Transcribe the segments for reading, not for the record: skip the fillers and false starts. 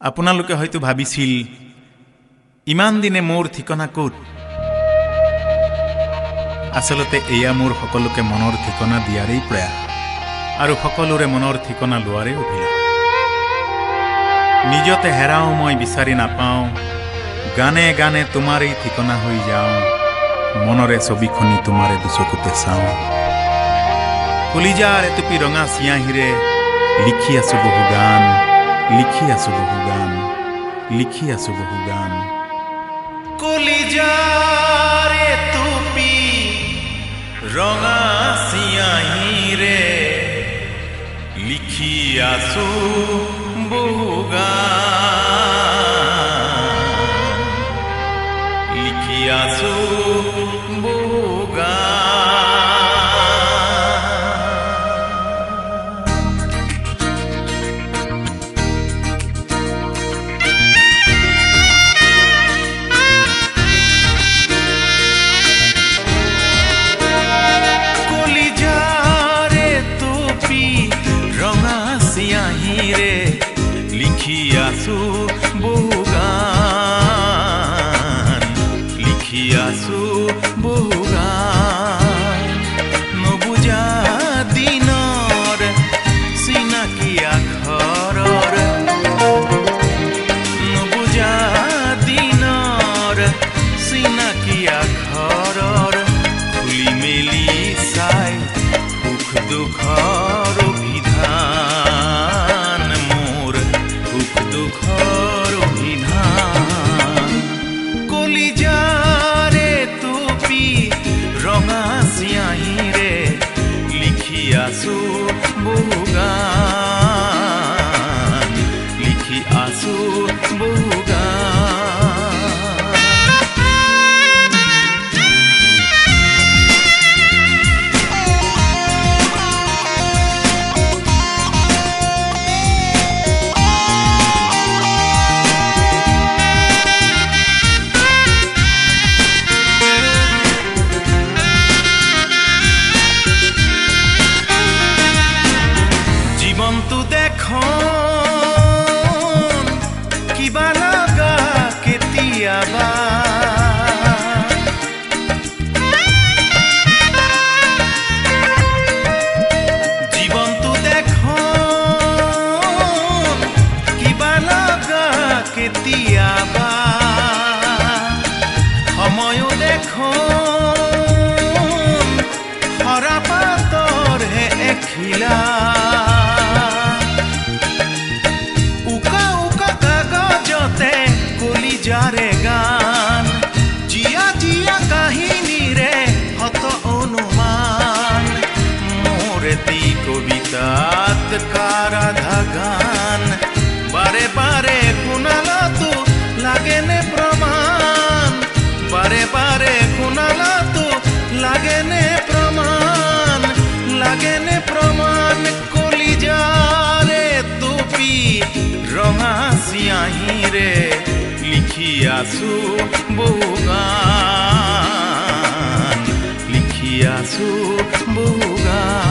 আপোনালোকে হয়তো ভাবিছিল ইমান দিনে মোৰ ঠিকনা ক'ত। আসলতে এয়া মোৰ সকলোকে মনৰ ঠিকনা দিয়াৰেই প্ৰয়াস আৰু সকলোৰে মনৰ ঠিকনা লোৱাৰে অভিলাষ। নিজতে হেৰাও মই বিচাৰি নাপাওঁ, গানে গানে তোমাৰেই ঠিকনা হৈ যাওঁ, মনৰে ছবিখনি তোমাৰে দুচকুতে চাওঁ। কলিজাৰ এটুপি ৰঙা চিয়াঁহীৰে লিখি আছো বহু গান, লিখি আছো বহু গান, লিখি আছো বহু গান। কলিজাৰ এটুপি ৰঙা চিয়াঁহীৰে লিখি আছো বহু গান, লিখি আছো বহু গান। লিখি আছো বহু গান, লিখি আছো বহু গান। নবুজা দিনৰ চিনাকি আখৰৰ, নবুজা দিনৰ চিনাকি আখৰৰ খুলি মেলি চাই সুখ দুখৰ অভিধান, মোৰ সুখ দুখৰ অভিধান। কলিজাৰে টুপি ৰঙা চিয়াঁহীৰে লিখি আছো বহু গান, লিখি আছো বহু কিবা লগা কেতিয়াবা, জীৱনটো দেখোন কিবা লগা কেতিয়াবা, সময়ো দেখোন সৰাপাতৰহে এখিলা। কলিজাৰে গান জিয়া জিয়া কাহিনীৰে হত অনুমান, মোৰ এটি কবিতাত কাৰাধা গান। বাৰে বাৰে শুনালাতো লাগেনে প্ৰমাণ, বাৰে বাৰে শুনালাতো লাগেনে প্ৰমাণ, লাগেনে প্ৰমাণ। কলিজাৰে টুপি ৰঙা চিয়াঁহীৰে লিখি আছো বহু গান, লিখি আছো বহু গান।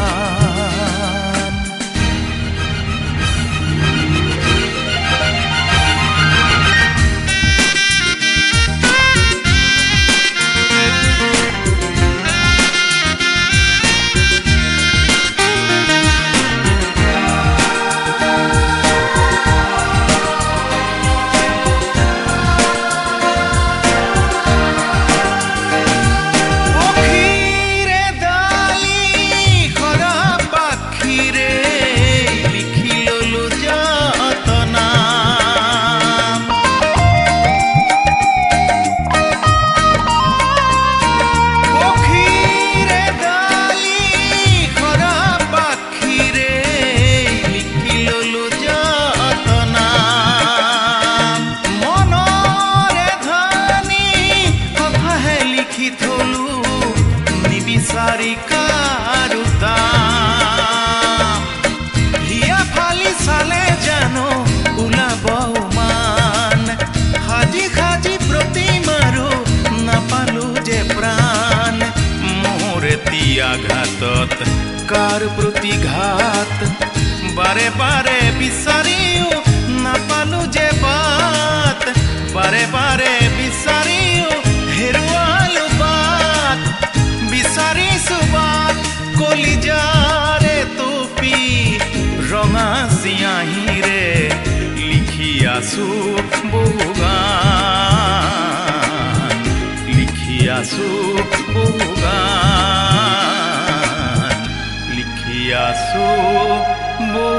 হিয়া ফালি চালে জানো ওলাব মান, সাজি সাজি প্ৰতিমাৰো নাপালো যে প্ৰাণ। মোৰ এটি আঘাতত কাৰ প্ৰতিঘাত, বাৰে বাৰে বিচাৰিও নাপালো যে আছো বহু গান, লিখি আছো বহু গান, লিখি আছো বহু